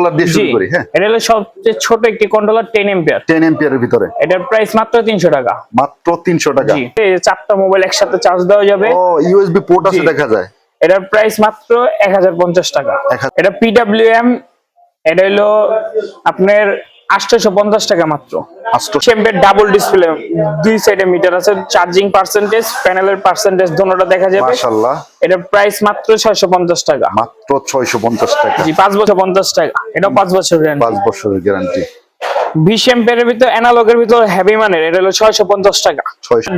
Controller দিয়ে শুরু করি। হ্যাঁ, এটা হলো সবচেয়ে ছোট একটি কন্ট্রোলার 10 এম্পিয়ার। 10 এম্পিয়ারের ভিতরে এটার প্রাইস মাত্র 300 টাকা। মাত্র 300 টাকা। জি, এই চারটা মোবাইল একসাথে চার্জ দেওয়া যাবে। ও, ইউএসবি পোর্ট আছে দেখা যায়। এটার প্রাইস মাত্র 1050 টাকা। এটা পিডব্লিউএম, এটা হলো আপনার 850 টাকা মাত্র। 800 এমপির ডাবল ডিসপ্লে, দুই সাইডে মিটার আছে, চার্জিং পার্সেন্টেজ, প্যানেলের পার্সেন্টেজ দোনোটা দেখা যাবে। মাশাআল্লাহ। এটার প্রাইস মাত্র 650 টাকা। মাত্র 650 টাকা। জি, 5 বছর 50 টাকা। এটা 5 বছর গ্যারান্টি। 5 বছরের গ্যারান্টি। 20 এমপিয়ারের ভিতর অ্যানালগের ভিতর হেভি মানের, এটা হলো 650 টাকা।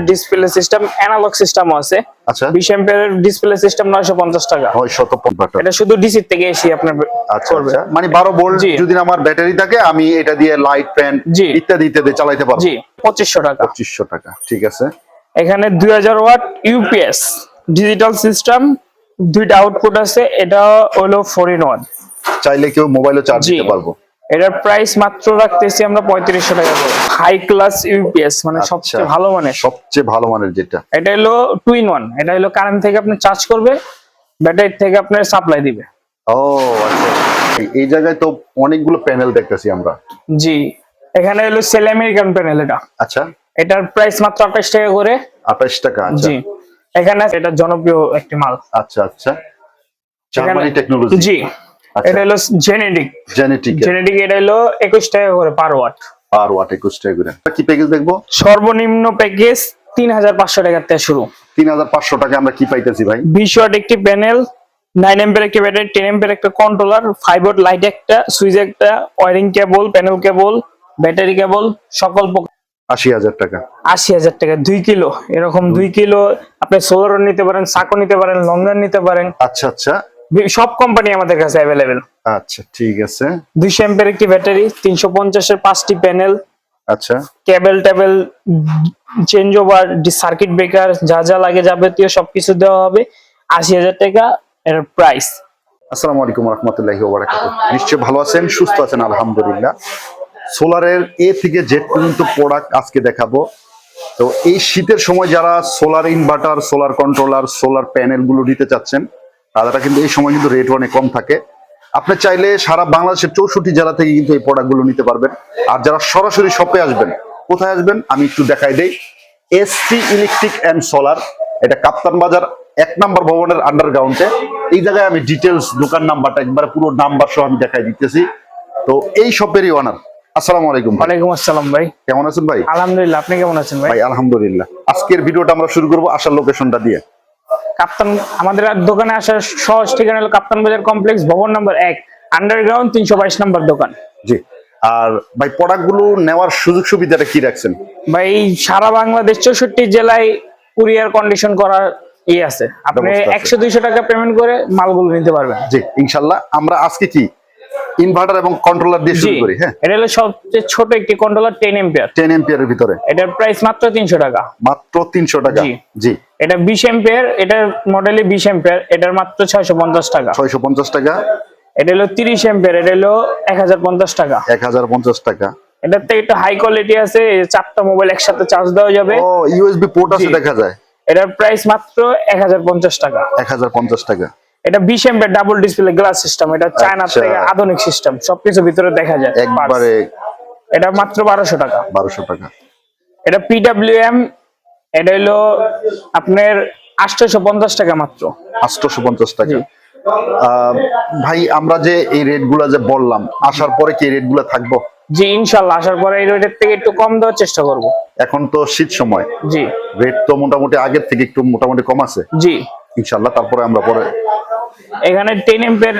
ডিসপ্লে সিস্টেম, অ্যানালগ সিস্টেমও আছে। আচ্ছা, 20 এমপিয়ারের ডিসপ্লে সিস্টেম 950 টাকা। 950 টাকা। এটা শুধু ডিসি থেকে এসে আপনার করবে। আচ্ছা, মানে 12 ভোল্ট যদি আমার ব্যাটারি থাকে, আমি এটা দিয়ে লাইট, ফ্যান ইত্যাদি ইত্যাদি চালাতে পারবো। জি, 2500 টাকা। 2500 টাকা, ঠিক আছে। এখানে 2000 ওয়াট ইউপিএস ডিজিটাল সিস্টেম, দুইটা আউটপুট আছে। এটা হলো 4 in 1, চাইলে কেউ মোবাইলও চার্জ দিতে পারবো। এটার প্রাইস মাত্র রাখতেছি আমরা 3500 টাকা করে। হাই ক্লাস ইউপিএস, মানে সবচেয়ে ভালো মানের। সবচেয়ে ভালো মানের যেটা, এটা হলো 2 in 1। এটা হলো কারেন্ট থেকে আপনি চার্জ করবে, ব্যাটারি থেকে আপনার সাপ্লাই দিবে। ও আচ্ছা, এই জায়গায় তো অনেকগুলো প্যানেল দেখতেছি আমরা। জি, এখানে হলো সেল আমেরিকান প্যানেল। এটা আচ্ছা, এটার প্রাইস মাত্র 28 টাকা করে। 28 টাকা। আচ্ছা, জি, এখানে এটা জনপ্রিয় একটি মাল। আচ্ছা আচ্ছা, জার্মানি টেকনোলজি। জি, এটা হলো জেনেটিক। জেনেটিক এটা হলো 21 টাকা করে পার ওয়াট। 21 টাকা করে। কি প্যাকেজ দেখবো? সর্বনিম্ন প্যাকেজ 3500 টাকা থেকে শুরু। 3500 টাকা আমরা কি পাইতেছি ভাই? 20 ওয়াট একটি প্যানেল, 9 এম্পিয়ার একটি ব্যাটারি, 10 এম্পিয়ার একটা কন্ট্রোলার, 5 ওয়াট লাইট একটা, সুইচ একটা, ওয়্যারিং কেবল, প্যানেল কেবল, ব্যাটারি কেবল, সকল 80,000 টাকা। 80,000 টাকা। 2 কিলো এরকম 2 কিলো আপনি সোলারও নিতে পারেন, সাকও নিতে পারেন, লং রান নিতে পারেন। আচ্ছা আচ্ছা, সব কোম্পানি আমাদের কাছে अवेलेबल। আচ্ছা, ঠিক আছে। 200 এম্পিয়ার একটি ব্যাটারি, 350 এর 5টি প্যানেল। আচ্ছা, cable table, change over, circuit breaker, যা যা লাগে যাবতীয় সবকিছু দেওয়া হবে। 80,000 টাকা এর প্রাইস। আসসালামু আলাইকুম ওয়া রাহমাতুল্লাহি ওয়া বারাকাতুহু। নিশ্চয়ই ভালো আছেন, সুস্থ আছেন, আলহামদুলিল্লাহ। সোলারের এ থেকে জেড পর্যন্ত প্রোডাক্ট আজকে দেখাবো। তো এই শীতের সময় যারা solar inverter, solar controller, solar panel গুলো নিতে চাচ্ছেন, তারা কিন্তু এই সময় কিন্তু রেট অনেক কম থাকে। আপনি চাইলে সারা বাংলাদেশের 64 জেলা থেকে কিন্তু এই প্রোডাক্ট গুলো নিতে পারবেন। আর যারা সরাসরি শপে আসবেন, কোথায় আসবেন আমি একটু দেখাই দেই। এসসি ইলেকট্রিক অ্যান্ড সোলার, এটা কাপ্তান বাজার 1 নম্বর ভবনের আন্ডারগ্রাউন্ডে। এই জায়গায় আমি ডিটেলস দোকান নাম্বারটা একবার পুরো নাম্বার সহ আমি দেখাই দিতেছি। তো এই শপেরই ওনার। আসসালামু আলাইকুম। ওয়ালাইকুম আসসালাম ভাই, কেমন আছেন ভাই? আলহামদুলিল্লাহ, আপনি কেমন আছেন ভাই? ভাই আলহামদুলিল্লাহ। আজকের ভিডিওটা আমরা শুরু করব আসার লোকেশনটা দিয়ে। কাপ্তান, আমাদের দোকানে আসার সহজ ঠিকানা হলো কাপ্তান বাজার কমপ্লেক্স, ভবন নম্বর 1, আন্ডারগ্রাউন্ড 322 নম্বর দোকান। জি। আর ভাই প্রোডাক্ট গুলো নেওয়ার সুযোগ সুবিধাটা কি রাখছেন? ভাই সারা বাংলাদেশ 64 জেলায় কুরিয়ার কন্ডিশন করার আছে। আপনি 100-200 টাকা পেমেন্ট করে মালগুলো নিতে পারবেন। জি, ইনশাআল্লাহ। আমরা আজকে কি ইনভার্টার এবং কন্ট্রোলার দিয়ে শুরু করি। হ্যাঁ, এটা হলো সবচেয়ে ছোট একটি কন্ট্রোলার 10 এম্পিয়ার। 10 এম্পিয়ারের ভিতরে। এটার প্রাইস মাত্র 300 টাকা। মাত্র 300 টাকা। জি। এটা 20 এম্পিয়ার, এটার মডেলে 20 এম্পিয়ার, এটার মাত্র 650 টাকা। 650 টাকা। এটা হলো 30 এম্পিয়ার, এটা হলো 1050 টাকা। 1050 টাকা। এটার থেকে একটু হাই কোয়ালিটি আছে, চারটা মোবাইল একসাথে চার্জ দেওয়া যাবে। ও, ইউএসবি পোর্ট আছে দেখা যায়। এটার প্রাইস মাত্র 1050 টাকা। 1050 টাকা। এটা 20 ampere double display glass system. এটা চায়না থেকে আধুনিক সিস্টেম, সবকিছু ভিতরে দেখা যায় একবারে। এটা মাত্র 1200 টাকা। 1200 টাকা। এটা পিডব্লিউএম, এটা হলো আপনার 850 টাকা মাত্র। 850 টাকা। ভাই আমরা যে এই রেটগুলো যে বললাম, আসার পরে কি রেটগুলো থাকবো? জি, ইনশাআল্লাহ আসার পরে এই রেটের থেকে একটু কম দেওয়ার চেষ্টা করব। এখন তো শীত সময়। জি, রেট তো মোটামুটি আগের থেকে একটু মোটামুটি কম আছে। জি, ইনশাআল্লাহ। তারপরে আমরা পরে এখানে 10 এম্পিয়ার,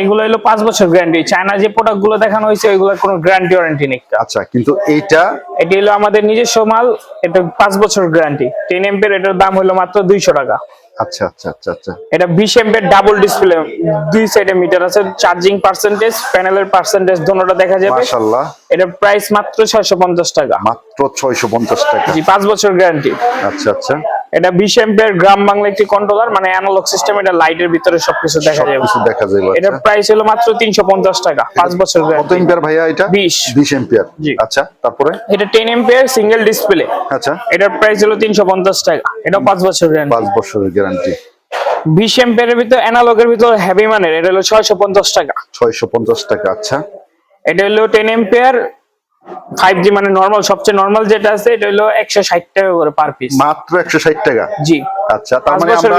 এগুলো হলো 5 বছর গ্যারান্টি। চায়না যে প্রোডাক্ট গুলো দেখানো হয়েছে ওইগুলোর কোনো গ্যারান্টি ওয়ারেন্টি নেই। আচ্ছা, কিন্তু এইটা এটি হলো আমাদের নিজস্ব মাল, এটা 5 বছর গ্যারান্টি। 10 এম্পিয়ার, এটার দাম হলো মাত্র 200 টাকা। আচ্ছা আচ্ছা আচ্ছা আচ্ছা। এটা 20 এম্পিয়ার ডাবল ডিসপ্লে, দুই সাইডে মিটার আছে, চার্জিং পার্সেন্টেজ, প্যানেলের পার্সেন্টেজ দোনোটা দেখা যাবে। মাশাআল্লাহ। এটার প্রাইস মাত্র 650 টাকা। মাত্র 650 টাকা। জি, 5 বছর গ্যারান্টি। আচ্ছা আচ্ছা। এটা 20 এম্পিয়ার গ্রাম বাংলা একটি কন্ট্রোলার, মানে অ্যানালগ সিস্টেম। এটা লাইটের ভিতরে সবকিছু দেখা যাবে। সবকিছু দেখা যাবে। এটার প্রাইস হলো মাত্র 350 টাকা, 5 বছর গ্যারান্টি। কত এম্পিয়ার ভাইয়া এটা? 20 এম্পিয়ার। জি। আচ্ছা, তারপরে এটা 10 এম্পিয়ার সিঙ্গেল ডিসপ্লে। আচ্ছা। এটার প্রাইস হলো 350 টাকা। এটা 5 বছর গ্যারান্টি। 5 বছরের গ্যারান্টি। 20 এম্পিয়ারের ভিতর অ্যানালগের ভিতর হেভি মানের, এটা হলো 650 টাকা। 650 টাকা, আচ্ছা। এটা হলো 10 এম্পিয়ার 5G মানে নরমাল, সবচেয়ে নরমাল যেটা আছে এটা হলো 160 টাকা করে পার পিস। মাত্র 160 টাকা? জি। আচ্ছা, 5 বছর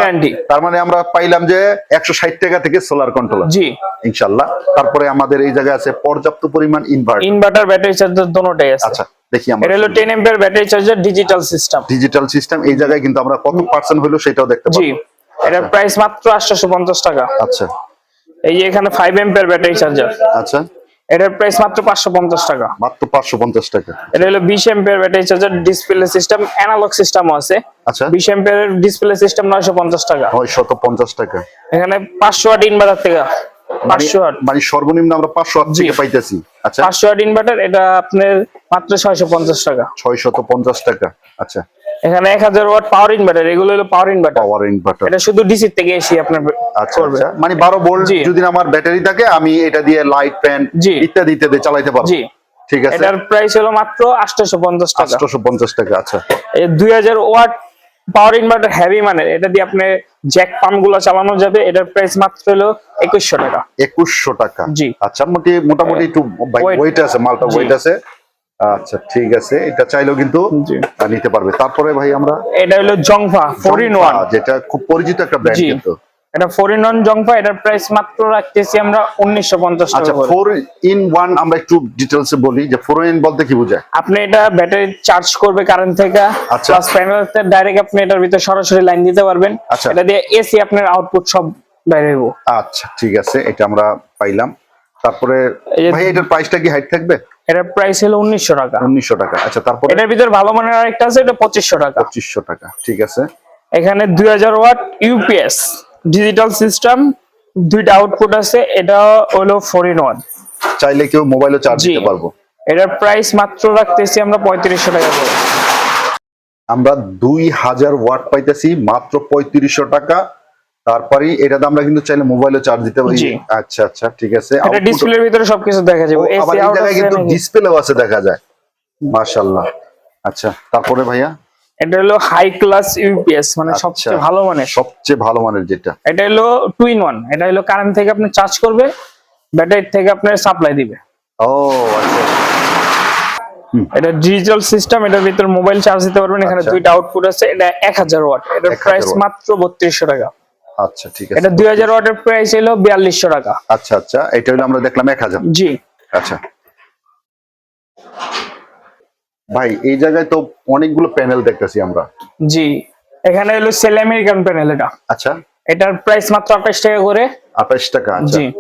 তার মানে আমরা পাইলাম যে 160 টাকা থেকে সোলার কন্ট্রোলার। জি ইনশাআল্লাহ। তারপরে আমাদের এই জায়গায় আছে পর্যাপ্ত পরিমাণ ইনভার্টার ব্যাটারি চার্জার দোনোটাই আছে। আচ্ছা, দেখি আমরা। এটা হলো 10 ampere battery charger digital system. Digital system, এই জায়গায় কিন্তু আমরা কত পার্সেন্ট হলো সেটাও দেখতে পাবো। জি, এটার প্রাইস মাত্র 850 টাকা। আচ্ছা। এই যে এখানে 5 এম্পিয়ার ব্যাটারি চার্জার, আচ্ছা, এটার প্রাইস মাত্র 550 টাকা। মাত্র 550 টাকা। এটা হলো 20 ampere battery charger, display system, analog সিস্টেমও আছে। আচ্ছা, 20 এম্পিয়ার ডিসপ্লে সিস্টেম 950 টাকা। 950 টাকা। এখানে 500 ওয়াট ইনভার্টার থেকে 500 ওয়াট মানে সর্বনিম্ন আমরা 500 ওয়াট থেকে পাইতেছি। আচ্ছা, 500 ওয়াট ইনভার্টার, এটা আপনার মাত্র 650 টাকা। 650 টাকা। আচ্ছা, এখানে 1000 ওয়াট পাওয়ার ইনভার্টার, এগুলো হলো পাওয়ার ইনভার্টার। পাওয়ার ইনভার্টার, এটা শুধু ডিসি থেকে এসে আপনার আচ্ছা করবে। আচ্ছা, মানে 12 ভোল্ট জি। যদি আমার ব্যাটারি থাকে আমি এটা দিয়ে লাইট, ফ্যান জি। ইত্যাদি ইত্যাদি চালাতে পারবো। জি, ঠিক আছে। এটার প্রাইস হলো মাত্র 850 টাকা। 850 টাকা। আচ্ছা, এই 2000 ওয়াট পাওয়ার ইনভার্টার হেভি মানের, এটা দিয়ে আপনি জ্যাক পাম্প গুলো চালানো যাবে। এটার প্রাইস মাত্র হলো 2100 টাকা। 2100 টাকা। জি। আচ্ছা, মোটামুটি একটু ওয়েট আছে, মালটা ওয়েট আছে। আচ্ছা, ঠিক আছে, এটা চাইলেও কিন্তু জি। নিতে পারবে। তারপরে ভাই আমরা এটা হলো জংফা 4 in 1, যেটা খুব পরিচিত একটা ব্র্যান্ড জি। কিন্তু। এটা 4 in 1 জংফা, এটার প্রাইস মাত্র রাখতেছি আমরা 1950 আচ্ছা, টাকা করে। 4 in 1 আমরা একটু ডিটেইলসে বলি যে 4 in বলতে কি বোঝায়? আপনি এটা ব্যাটারি চার্জ করবে কারেন্ট থেকে, আচ্ছা। প্লাস প্যানেল থেকে ডাইরেক্ট আপনি এটার ভিতরে সরাসরি লাইন দিতে পারবেন। আচ্ছা। এটা দিয়ে এসি আপনার আউটপুট সব বের হইব। আচ্ছা, ঠিক আছে, এটা আমরা পাইলাম। তারপরে এই যে- ভাই এটার প্রাইসটা কি হাইট থাকবে? এটার প্রাইস হলো 1900 টাকা। 1900 টাকা। আচ্ছা, তারপরে এটার ভিতরে ভালো মানের আরেকটা আছে, এটা 2500 টাকা। 2500 টাকা। ঠিক আছে। এখানে 2000 ওয়াট ইউপিএস ডিজিটাল সিস্টেম, দুইটা আউটপুট আছে। এটা হলো 4 in 1। চাইলে কেউ মোবাইলও চার্জ জি। দিতে পারবো। এটার প্রাইস মাত্র রাখতেছি আমরা 3500 টাকা করে। আমরা 2000 ওয়াট পাইতেছি মাত্র 3500 টাকা। তারপরে এটাতে আমরা কিন্তু চাইলে মোবাইলও চার্জ দিতে পারি। জি। আচ্ছা আচ্ছা, ঠিক আছে। এটা ডিসপ্লের ভিতরে সবকিছু দেখা যাবে। আবার এসি এই আউট জায়গায় আছে কিন্তু নাকি? ডিসপ্লেও আছে, দেখা যায়। মাশাআল্লাহ। আচ্ছা, তারপরে ভাইয়া এটা হলো হাই ক্লাস ইউপিএস, মানে আচ্ছা। সবচেয়ে ভালো মানের। সবচেয়ে ভালো মানের যেটা। এটা হলো 2 in 1। এটা হলো কারেন্ট থেকে আপনি চার্জ করবে, ব্যাটারি থেকে আপনার সাপ্লাই দিবে। ও আচ্ছা, এটা ডিজিটাল সিস্টেম, এটার ভিতরে মোবাইল চার্জ দিতে পারবেন। এখানে আচ্ছা। দুইটা আউটপুট আছে। এটা 1000 ওয়াট, এটার 1000 প্রাইস ওয়াট। মাত্র 3200 টাকা। আচ্ছা, ঠিক আছে। এটা 2000 ওয়াটের প্রাইস হলো 4200 টাকা। আচ্ছা আচ্ছা, এটা হলো আমরা দেখলাম 1000। জি। আচ্ছা ভাই, এই জায়গায় তো অনেকগুলো প্যানেল দেখতেছি আমরা। জি, এখানে হলো সেল আমেরিকান প্যানেল। এটা আচ্ছা, এটার প্রাইস মাত্র 28 টাকা করে। 28 টাকা। আচ্ছা, জি।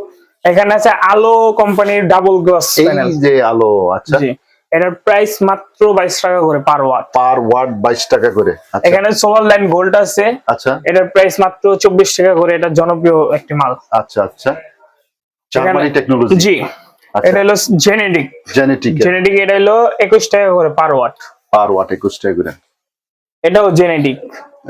এখানে আছে আলো কোম্পানির ডাবল গ্লাস এই প্যানেল। যে আলো। আচ্ছা, জি, এটার প্রাইস মাত্র 22 টাকা করে পার ওয়াট। পার ওয়াট 22 টাকা করে। আচ্ছা এখানে সোলার লাইন গোল্ড আছে, আচ্ছা এটার প্রাইস মাত্র 24 টাকা করে। এটা জনপ্রিয় একটি মাল। আচ্ছা আচ্ছা, জার্মানি এখানে- টেকনোলজি। জি। আচ্ছা, এটা হলো জেনেটিক। জেনেটিক জেনেটিক এটা হলো 21 টাকা করে পার ওয়াট। পার ওয়াট 21 টাকা করে। এটাও জেনেটিক,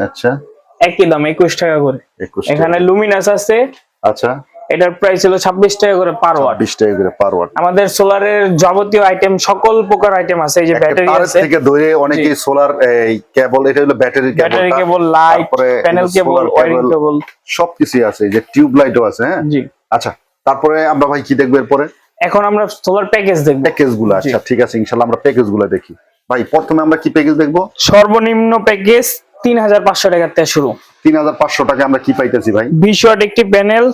আচ্ছা, একই দাম 21 টাকা করে। 21 এখানে লুমিনাস আছে, আচ্ছা, এটার প্রাইস হলো 26 টাকা করে পার ওয়াট। 20 টাকা করে পার ওয়াট। আমাদের সোলারের যাবতীয় আইটেম, সকল প্রকার আইটেম আছে। এই যে ব্যাটারি তার আছে, থেকে ধরে অনেকে সোলার এই কেবল, এটা হলো ব্যাটারি ব্যাটারি কেবল, কেবল, লাইট, তারপরে প্যানেল কেবল, ওয়্যারিং কেবল, সবকিছু আছে। এই যে টিউব লাইটও আছে। হ্যাঁ, জি। আচ্ছা, তারপরে আমরা ভাই কি দেখবো এরপরে? এখন আমরা সোলার প্যাকেজ দেখব। প্যাকেজ গুলো। আচ্ছা, ঠিক আছে, ইনশাআল্লাহ আমরা প্যাকেজ গুলো দেখি। ভাই, প্রথমে আমরা কি প্যাকেজ দেখবো? সর্বনিম্ন প্যাকেজ 3500 টাকা থেকে শুরু। 3500 টাকা আমরা কি পাইতেছি ভাই? 20 ওয়াট একটি প্যানেল,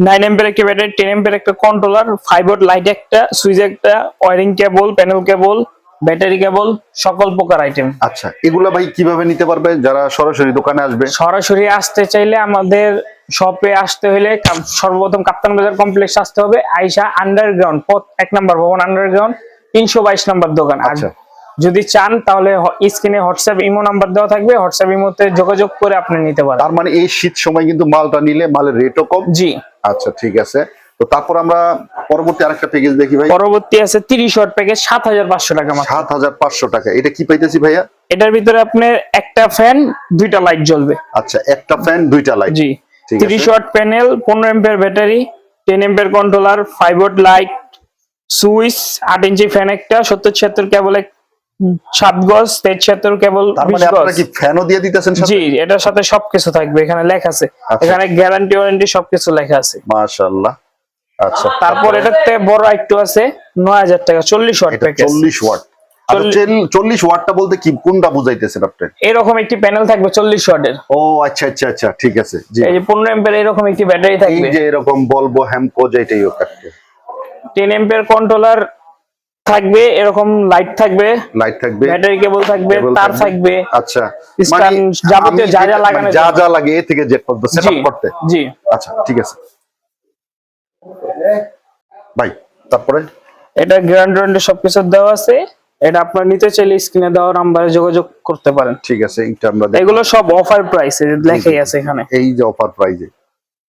9 এম্পিয়ার একটি ব্যাটারি, 10 এম্পিয়ার একটা কন্ট্রোলার, 5 ওয়াট লাইট একটা, সুইচ একটা, ওয়্যারিং কেবল, প্যানেল কেবল, ব্যাটারি কেবল, সকল প্রকার আইটেম। আচ্ছা, এগুলা ভাই কিভাবে নিতে পারবে যারা সরাসরি দোকানে আসবে? সরাসরি আসতে চাইলে আমাদের শপে আসতে হলে সর্বপ্রথম কাপ্তান বাজার কমপ্লেক্স আসতে হবে। আইসা আন্ডারগ্রাউন্ড পথ 1 নম্বর ভবন, আন্ডারগ্রাউন্ড 322 নম্বর দোকান। আর আচ্ছা, যদি চান তাহলে স্ক্রিনে হোয়াটসঅ্যাপ ইমো নাম্বার দেওয়া থাকবে, হোয়াটসঅ্যাপ ইমোতে যোগাযোগ করে আপনি নিতে পারেন। তার মানে এই শীত সময় কিন্তু মালটা নিলে মালের রেটও কম। জি। আচ্ছা, ঠিক আছে। তো তারপর আমরা পরবর্তী আরেকটা প্যাকেজ দেখি ভাই। পরবর্তী আছে 30 ওয়াট প্যাকেজ, 7500 টাকা মাত্র। 7500 টাকা। এটা কি পাইতেছি ভাইয়া? এটার ভিতরে আপনার একটা ফ্যান, দুইটা লাইট জ্বলবে। আচ্ছা, একটা ফ্যান, দুইটা লাইট। জি। ঠিক 30 আছে। Watt panel, 15 ampere battery, 10 ampere controller, 5 watt light, switch, 8 inch fan একটা, 70-76 কেবল 7 গজ 73 কেবল তার 20 মানে আপনারা গজ। কি ফ্যানও দিয়ে দিতেছেন সাথে? জি, এটার সাথে সবকিছু থাকবে, এখানে লেখা আছে, আচ্ছা। এখানে গ্যারান্টি ওয়ারেন্টি সবকিছু লেখা আছে। মাশাআল্লাহ। আচ্ছা, তারপর এটাতে বড় একটু আছে 9000 টাকা 40 ওয়াট এটা প্যাকেজ। 40 ওয়াট। আচ্ছা, 40 ওয়াটটা বলতে কি কোনটা বুঝাইতেছেন আপনি? এরকম একটি প্যানেল থাকবে 40 ওয়াটের। ও আচ্ছা আচ্ছা আচ্ছা, ঠিক আছে। জি, এই যে 15 এম্পিয়ার এরকম একটি ব্যাটারি এই থাকবে। যে এরকম বলবো হ্যামকো যেটাই হোক একটা 10 এম্পিয়ার কন্ট্রোলার থাকবে, এরকম লাইট থাকবে, লাইট থাকবে, ব্যাটারি কেবল থাকবে, কেবল তার থাকবে। আচ্ছা, স্ট্যান্ড যাবতীয় যা যা লাগানো যা যা লাগে এ থেকে জেড পর্যন্ত সেটআপ করতে। জি। আচ্ছা, ঠিক আছে ভাই। তারপরে এটা গ্যারান্টি ওয়ারেন্টি সবকিছু দেওয়া আছে। এটা আপনার নিতে চাইলে স্ক্রিনে দেওয়া নাম্বারে যোগাযোগ করতে পারেন। ঠিক আছে, এটা আমরা দেখব। এগুলো সব অফার প্রাইসে লেখাই আছে এখানে। এই যে অফার প্রাইজে।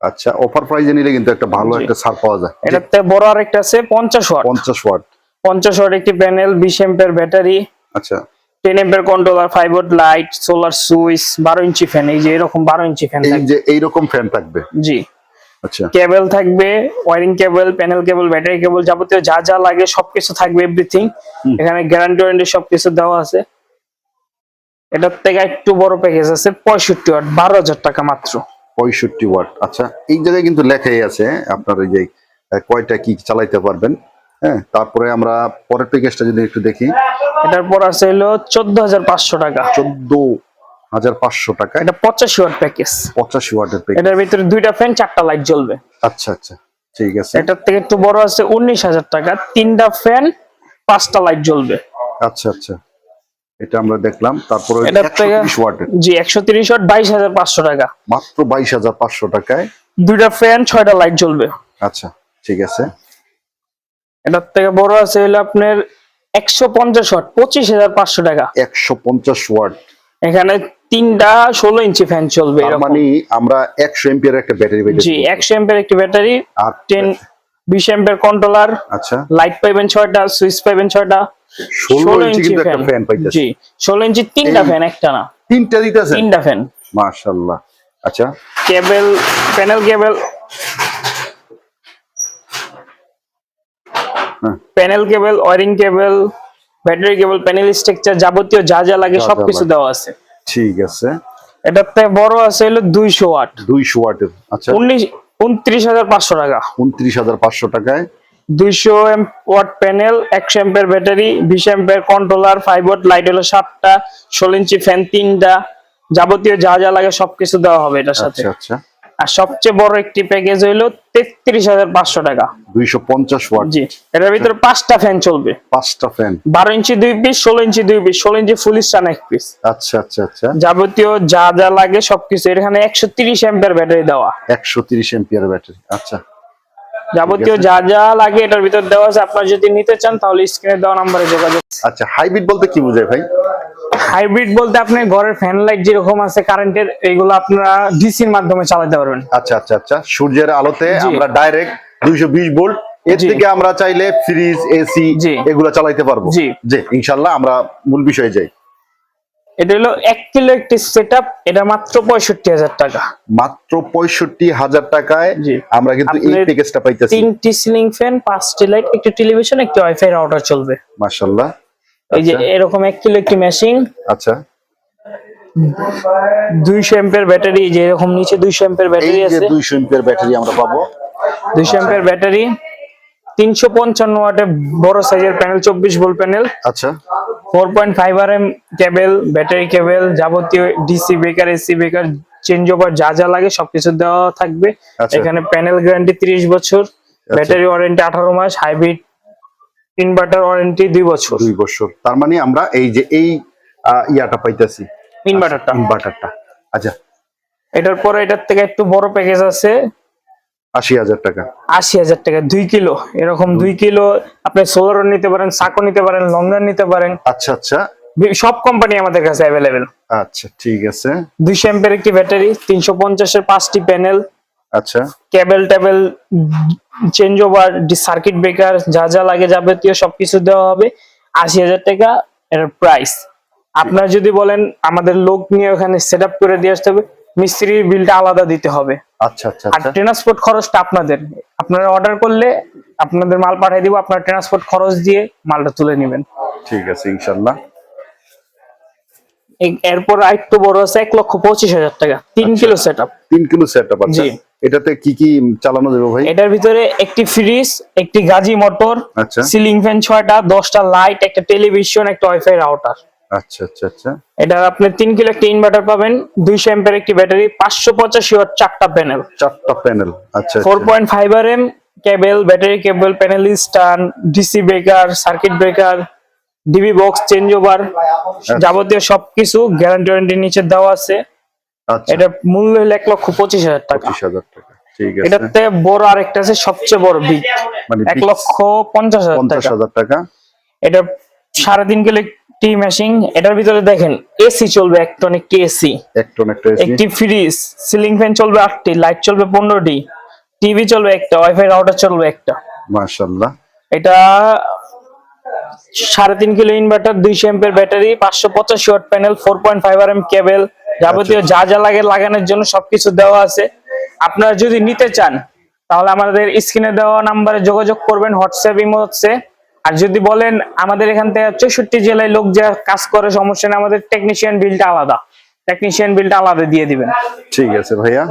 আচ্ছা, অফার প্রাইজে নিলে কিন্তু একটা ভালো জি। একটা ছাড় পাওয়া যায়। এটাতে বড় আরেকটা আছে 50 ওয়াট। 50 ওয়াট। 50 ওয়াট একটি প্যানেল, 20 এম্পিয়ার ব্যাটারি, আচ্ছা, 10 ampere controller, 5 watt light, solar switch, 12 inch fan. এই যে এরকম 12 ইঞ্চি ফ্যান এই থাকবে। যে এইরকম ফ্যান থাকবে। জি। আচ্ছা, কেবল থাকবে, ওয়্যারিং কেবল, প্যানেল কেবল, ব্যাটারি কেবল, যাবতীয় যা যা লাগে সবকিছু থাকবে, এভরিথিং। এখানে গ্যারান্টি ওয়ারেন্টি সবকিছু দেওয়া আছে। এটার থেকে একটু বড় প্যাকেজ আছে 65 ওয়াট, 12,000 টাকা মাত্র। 65 ওয়াট। আচ্ছা, এই জায়গায় কিন্তু লেখাই আছে আপনার ওই যে কয়টা কি চালাইতে পারবেন। হ্যাঁ, তারপরে আমরা পরের প্যাকেজটা যদি একটু দেখি। এটার পর আছে হলো 14,500 টাকা। 14,500 টাকা। এটা 85 ওয়াট প্যাকেজ। 85 ওয়াটের প্যাকেজ। এটার ভিতরে দুইটা ফ্যান, 4টা লাইট জ্বলবে। আচ্ছা আচ্ছা, ঠিক আছে। এটার থেকে একটু বড় আছে 19,000 টাকা, 3টা ফ্যান, 5টা লাইট জ্বলবে। আচ্ছা আচ্ছা, এটা আমরা দেখলাম। তারপরে এটার থেকে 130 ওয়াটের। জি 130 ওয়াট 22,500 টাকা। মাত্র 22,500 টাকায় দুইটা ফ্যান, 6টা লাইট জ্বলবে। আচ্ছা, ঠিক আছে। এটার থেকে বড় আছে হলো আপনার 150 ওয়াট 25,500 টাকা। 150 ওয়াট। এখানে 3টা 16 ইঞ্চি ফ্যান চলবে তার এরকম। মানে আমরা 100 এম্পিয়ার একটা ব্যাটারি জি 100 এম্পিয়ার একটি ব্যাটারি, আর 20 এম্পিয়ার কন্ট্রোলার, আচ্ছা, লাইট পাইবেন 6টা, সুইচ পাইবেন 6টা, 16 ইঞ্চি কিন্তু একটা ফ্যান পাইতেছে। জি 16 ইঞ্চি 3টা এই- ফ্যান, একটা না, তিনটা দিতেছে। 3টা ফ্যান। মাশাআল্লাহ। আচ্ছা, কেবল, প্যানেল কেবল, হ্যাঁ, প্যানেল কেবল, ওয়্যারিং কেবল, ব্যাটারি কেবল, প্যানেল স্ট্রাকচার, যাবতীয় যা যা লাগে যা যা সবকিছু লাগে। দেওয়া আছে। ঠিক আছে। এটাতে বড় আছে হলো 200 ওয়াট, 200 ওয়াটের। আচ্ছা, 29,500 টাকা। 29,500 টাকায় 200 watt panel, 100 ampere battery, 20 ampere controller, 5 watt light হলো 7টা, 16 ইঞ্চি ফ্যান 3টা, যাবতীয় যা যা লাগে সবকিছু দেওয়া হবে এটার সাথে। আচ্ছা আচ্ছা, আর সবচেয়ে বড় একটি প্যাকেজ হইলো 33,500 টাকা। 250 ওয়াট। জি, এটার ভিতরে 5টা ফ্যান চলবে, 5টা ফ্যান। 12 ইঞ্চি 2 পিস, 16 ইঞ্চি 2 পিস, 16 ইঞ্চি ফুল স্টান 1 পিস, আচ্ছা আচ্ছা আচ্ছা, যাবতীয় যা যা লাগে সবকিছু। এখানে 130 এম্পিয়ার ব্যাটারি দেওয়া, 130 এম্পিয়ার ব্যাটারি। আচ্ছা, যাবতীয় যা যা লাগে এটার ভিতর দেওয়া আছে। আপনারা যদি নিতে চান তাহলে স্ক্রিনে দেওয়া নম্বরে যোগাযোগ। আচ্ছা, হাইব্রিড বলতে কি বোঝায় ভাই? হাইব্রিড বলতে আপনি ঘরের ফ্যান লাইট যেরকম আছে কারেন্টের, এইগুলো আপনারা ডিসির মাধ্যমে চালাতে পারবেন। আচ্ছা আচ্ছা আচ্ছা, সূর্যের আলোতে জি। আমরা ডাইরেক্ট 220 ভোল্ট, এর জি। থেকে আমরা চাইলে ফ্রিজ, এসি জি। এগুলো চালাতে পারবো। জি। জি, ইনশাআল্লাহ। আমরা মূল বিষয়ে যাই। এটা হলো 1 কিলো একটি সেটআপ, এটা মাত্র 65,000 টাকা। মাত্র 65,000 টাকায় জি। আমরা কিন্তু এই আপনার প্যাকেজটা পাইতেছি। 3টি সিলিং ফ্যান, 5টি লাইট, একটি টেলিভিশন, একটি ওয়াইফাই রাউটার চলবে। মাশাআল্লাহ। এই যে আচ্ছা এরকম 1 কিলো একটি মেশিন, আচ্ছা, 200 এম্পিয়ার ব্যাটারি, যে এরকম নিচে 200 এম্পিয়ার এই ব্যাটারি যে আছে, 200 এম্পিয়ার ব্যাটারি আমরা পাবো। 200 এম্পিয়ার ব্যাটারি, 355 ওয়াটের বড় সাইজের প্যানেল, 24 ভোল্ট প্যানেল, আচ্ছা, 4.5 RM কেবল, ব্যাটারি কেবল, যাবতীয় DC breaker, AC breaker, change over যা যা লাগে সবকিছু দেওয়া থাকবে। আচ্ছা। এখানে প্যানেল গ্যারান্টি 30 বছর, ব্যাটারি ওয়ারেন্টি 18 মাস, হাইব্রিড ইনভার্টার ওয়ারেন্টি 2 বছর। 2 বছর। তার মানে আমরা এই যে এই ইয়াটা পাইতেছি, ইনভার্টারটা। ইনভার্টারটা। আচ্ছা, এটার পরে এটার থেকে একটু বড় প্যাকেজ আছে 80,000 টাকা। 80,000 টাকা, 2 কিলো। এরকম 2 কিলো আপনি সোলারও নিতে পারেন, সাকো নিতে পারেন, লংরান নিতে পারেন। আচ্ছা আচ্ছা সব কোম্পানি আমাদের কাছে অ্যাভেলেবেল। আচ্ছা, ঠিক আছে। 200 এম্পিয়ার একটি ব্যাটারি, 350 এর 5টি প্যানেল, আচ্ছা, cable table, change over, circuit breaker যা যা লাগে যাবতীয় সবকিছু দেওয়া হবে। 80,000 টাকা এর প্রাইস। আপনারা যদি বলেন আমাদের লোক নিয়ে ওখানে সেটআপ করে দিয়ে আসতে হবে, মিস্ত্রির বিলটা আলাদা দিতে হবে। আচ্ছা আচ্ছা আর আচ্ছা, ট্রান্সপোর্ট খরচটা আপনাদের। আপনারা অর্ডার করলে আপনাদের মাল পাঠিয়ে দিব, আপনার ট্রান্সপোর্ট খরচ দিয়ে মালটা তুলে নেবেন। ঠিক আছে ইনশাল্লাহ। এরপর আরেকটু বড় আছে 1,25,000 টাকা, 3 kilo set up. 3 kilo setup আছে। জি। এটাতে কি কি চালানো যাবে ভাই? এটার ভিতরে একটি ফ্রিজ, একটি গাজি মোটর, আচ্ছা সিলিং ফ্যান 6টা, 10টা লাইট, একটা টেলিভিশন, একটা ওয়াইফাই রাউটার। আচ্ছা আচ্ছা আচ্ছা। এটা আপনি 3 কিলো একটা ইনভার্টার পাবেন, 200 অ্যাম্পিয়ার একটি ব্যাটারি, 585 ওয়াট 4টা প্যানেল, 4টা প্যানেল। আচ্ছা আচ্ছা 4.5 RM cable, battery cable, panel stand, DC breaker, circuit breaker, DB box, change over, যাবতীয় সবকিছু গ্যারান্টি ওয়ারেন্টি নিচে দেওয়া আছে। আচ্ছা। এটা মূল্য হলো 1,25,000 টাকা। 25,000 টাকা। ঠিক আছে। এটাতে বড় আরেকটা আছে, সবচেয়ে বড় বিগ, মানে 1,50,000 টাকা। 50,000 টাকা। এটা 3.5 কিলো টি মেশিন। এটার ভিতরে দেখেন এসি চলবে, এক টন একটি এসি, 1 টন একটা এসি। একটি ফ্রিজ, সিলিং ফ্যান চলবে 8টি, লাইট চলবে 15টি, টিভি চলবে একটা, ওয়াইফাই রাউটার চলবে একটা। মাশাআল্লাহ। এটা 3.5 kilo inverter, 200 ampere battery, 585 watt panel, 4.5 RM cable, যাবতীয় যা যা লাগে লাগানোর জন্য সবকিছু দেওয়া আছে। আপনারা যদি নিতে চান তাহলে আমাদের স্ক্রিনে দেওয়া নাম্বারে যোগাযোগ করবেন, হোয়াটসঅ্যাপ, ইমো হচ্ছে। আর যদি বলেন আমাদের এখান থেকে 64 জেলায় লোক যা কাজ করে, সমস্যা নেই, আমাদের টেকনিশিয়ান বিলটা আলাদা দিয়ে দিবেন। ঠিক আছে ভাইয়া।